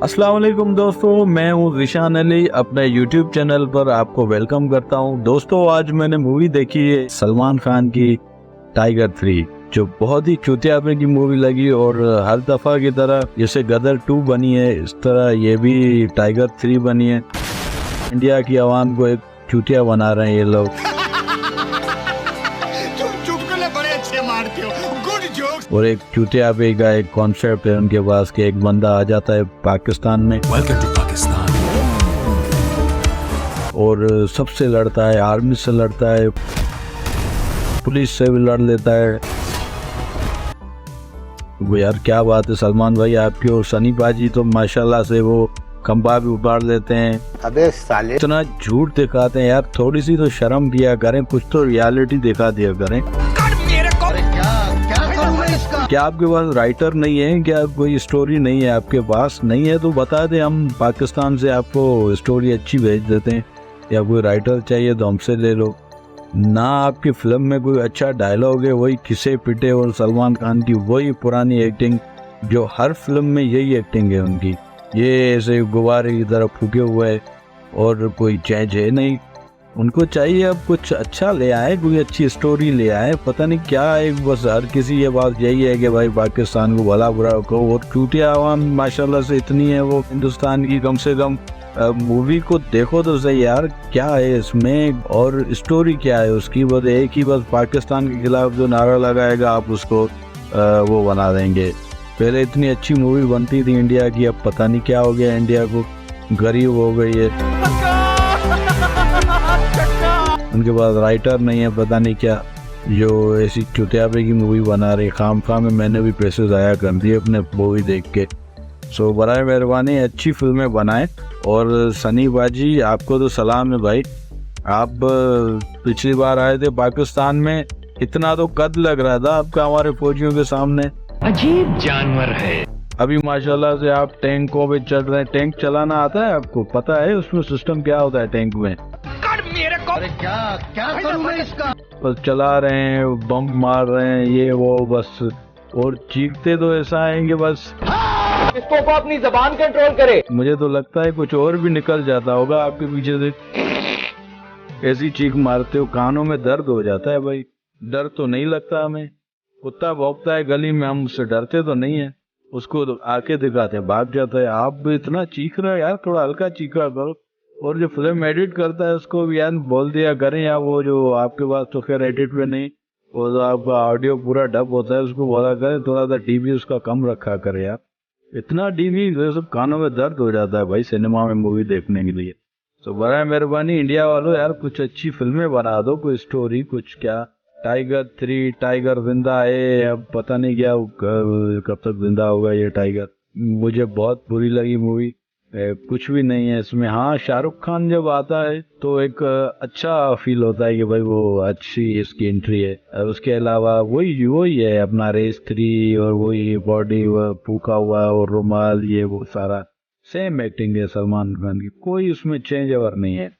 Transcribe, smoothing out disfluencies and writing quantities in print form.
अस्सलाम वालेकुम दोस्तों, मैं हूं ज़ीशान अली। अपने YouTube चैनल पर आपको वेलकम करता हूं। दोस्तों, आज मैंने मूवी देखी है सलमान खान की टाइगर 3, जो बहुत ही चूतियापे की मूवी लगी। और हर दफ़ा की तरह जैसे गदर 2 बनी है, इस तरह ये भी टाइगर 3 बनी है। इंडिया की आवाम को एक चूतिया बना रहे हैं ये लोग। और एक चूतियापे का एक कॉन्सेप्ट है उनके पास कि एक बंदा आ जाता है पाकिस्तान में और सबसे लड़ता है, आर्मी से लड़ता है, पुलिस से भी लड़ लेता है। वो यार क्या बात है सलमान भाई आपकी। और सनी पाजी तो माशाल्लाह से वो खंबा भी उबार लेते हैं। अबे साले, इतना झूठ दिखाते हैं यार, थोड़ी सी तो शर्म किया करें, कुछ तो रियलिटी दिखा दिया करें। क्या आपके पास राइटर नहीं है? क्या कोई स्टोरी नहीं है आपके पास? नहीं है तो बता दे, हम पाकिस्तान से आपको स्टोरी अच्छी भेज देते हैं। या कोई राइटर चाहिए तो हमसे ले लो ना। आपकी फिल्म में कोई अच्छा डायलॉग है, वही खिसे पिटे और सलमान खान की वही पुरानी एक्टिंग, जो हर फिल्म में यही एक्टिंग है उनकी। ये ऐसे गुब्बारे की तरह फूके हुए है और कोई चेंज है नहीं। उनको चाहिए अब कुछ अच्छा ले आए, कोई अच्छी स्टोरी ले आए। पता नहीं क्या है, बस हर किसी ये बात यही है कि भाई पाकिस्तान को भला बुरा कहो। और चूतिया आवाम माशाल्लाह से इतनी है वो हिंदुस्तान की। कम से कम मूवी को देखो तो सही यार, क्या है इसमें और स्टोरी क्या है उसकी। बस एक ही बस पाकिस्तान के खिलाफ जो नारा लगाएगा आप उसको वो बना देंगे। पहले इतनी अच्छी मूवी बनती थी इंडिया की, अब पता नहीं क्या हो गया इंडिया को, गरीब हो गई है। उनके पास राइटर नहीं है, पता नहीं क्या, जो ऐसी चुतियापे की मूवी बना रही। खामखा में मैंने भी पैसे ज़ाया कर दिए अपने मूवी देख के। सो बराए मेहरबानी अच्छी फिल्में बनाएं। और सनी बाजी आपको तो सलाम है भाई। आप पिछली बार आए थे पाकिस्तान में, इतना तो कद लग रहा था आपका हमारे फौजियों के सामने। अजीब जानवर है। अभी माशाल्लाह से आप टैंकों पे चल रहे हैं। टैंक चलाना आता है आपको? पता है उसमें सिस्टम क्या होता है टैंक में? अरे क्या करूं मैं इसका? बस चला रहे हैं, बम मार रहे हैं, ये वो बस। और चीखते तो ऐसा है कि बस इसको को अपनी जबान कंट्रोल करे। मुझे तो लगता है कुछ और भी निकल जाता होगा आपके पीछे से। ऐसी चीख मारते हो, कानों में दर्द हो जाता है भाई। डर तो नहीं लगता हमें। कुत्ता भौंकता है गली में, हम उससे डरते तो नहीं है, उसको तो आके दिखाते हैं, भाग जाता है। आप भी इतना चीख रहे हो यार, थोड़ा हल्का चीखा करो। और जो फिल्म एडिट करता है उसको भी यार बोल दिया करें, या वो जो आपके पास तो खैर एडिट में नहीं, वो जो आपका ऑडियो पूरा डब होता है उसको बोला करें थोड़ा सा डीबी उसका कम रखा करे यार। इतना डीबी सब कानों में दर्द हो जाता है भाई सिनेमा में मूवी देखने के लिए। तो बड़ा मेहरबानी इंडिया वालों यार कुछ अच्छी फिल्में बना दो, कोई स्टोरी कुछ। क्या टाइगर 3, टाइगर जिंदा है, अब पता नहीं क्या कब तक जिंदा होगा ये टाइगर। मुझे बहुत बुरी लगी मूवी। कुछ भी नहीं है इसमें। हाँ, शाहरुख खान जब आता है तो एक अच्छा फील होता है कि भाई वो अच्छी इसकी एंट्री है। उसके अलावा वही है अपना रेस 3 और वही बॉडी फूका हुआ और रुमाल, ये वो सारा सेम एक्टिंग है सलमान खान की, कोई उसमें चेंज ओवर नहीं है।